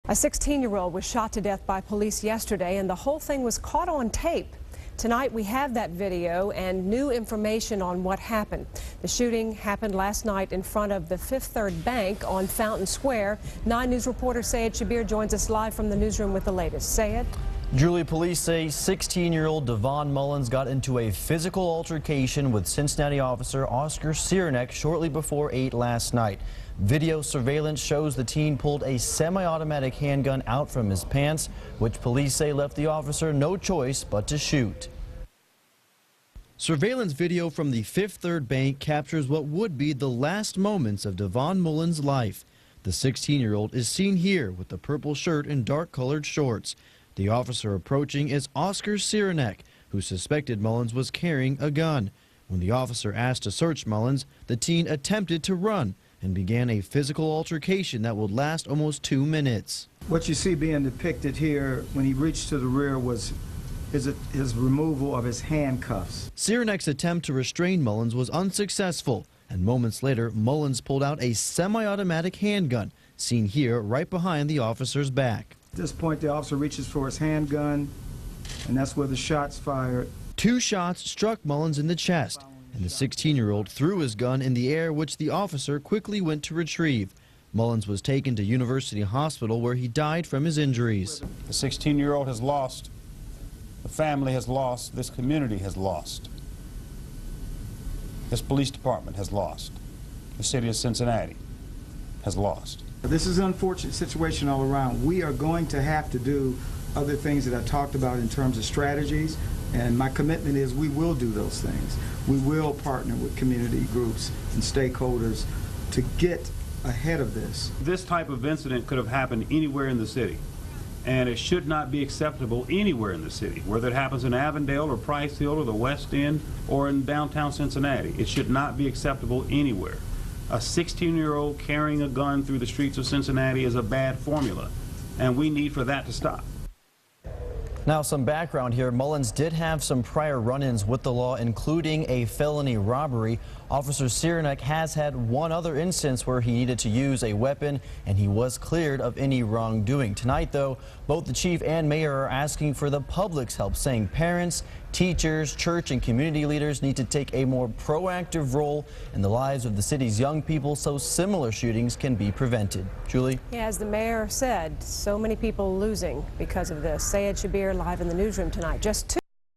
A 16-year-old was shot to death by police yesterday, and the whole thing was caught on tape. Tonight we have that video and new information on what happened. The shooting happened last night in front of the Fifth Third Bank on Fountain Square. 9 News reporter Sayed Shabir joins us live from the newsroom with the latest. Sayed? Julie, police say 16-year-old Devon Mullins got into a physical altercation with Cincinnati officer Oscar Cyranek shortly before 8 last night. Video surveillance shows the teen pulled a semi-automatic handgun out from his pants, which police say left the officer no choice but to shoot. Surveillance video from the Fifth Third Bank captures what would be the last moments of Devon Mullins' life. The 16-year-old is seen here with the purple shirt and dark-colored shorts. The officer approaching is Oscar Cyranek, who suspected Mullins was carrying a gun. When the officer asked to search Mullins, the teen attempted to run and began a physical altercation that would last almost 2 minutes. What you see being depicted here when he reached to the rear was his removal of his handcuffs. Cyranek's attempt to restrain Mullins was unsuccessful, and moments later, Mullins pulled out a semi-automatic handgun, seen here right behind the officer's back. At this point, the officer reaches for his handgun, and that's where the shots fired. 2 shots struck Mullins in the chest, and the 16-year-old threw his gun in the air, which the officer quickly went to retrieve. Mullins was taken to University Hospital, where he died from his injuries. The 16-year-old has lost. The family has lost. This community has lost. This police department has lost. The city of Cincinnati has lost. This is an unfortunate situation all around. We are going to have to do other things that I talked about in terms of strategies, and my commitment is we will do those things. We will partner with community groups and stakeholders to get ahead of this. This type of incident could have happened anywhere in the city, and it should not be acceptable anywhere in the city, whether it happens in Avondale or Price Hill or the West End or in downtown Cincinnati. It should not be acceptable anywhere. A 16-year-old carrying a gun through the streets of Cincinnati is a bad formula, and we need for that to stop. Now, some background here. Mullins did have some prior run-ins with the law, including a felony robbery. Officer Cyranek has had one other instance where he needed to use a weapon, and he was cleared of any wrongdoing. Tonight, though, both the chief and mayor are asking for the public's help, saying parents, teachers, church, and community leaders need to take a more proactive role in the lives of the city's young people so similar shootings can be prevented. Julie? Yeah, as the mayor said, so many people losing because of this. Sayed Shabir live in the newsroom tonight. Just 2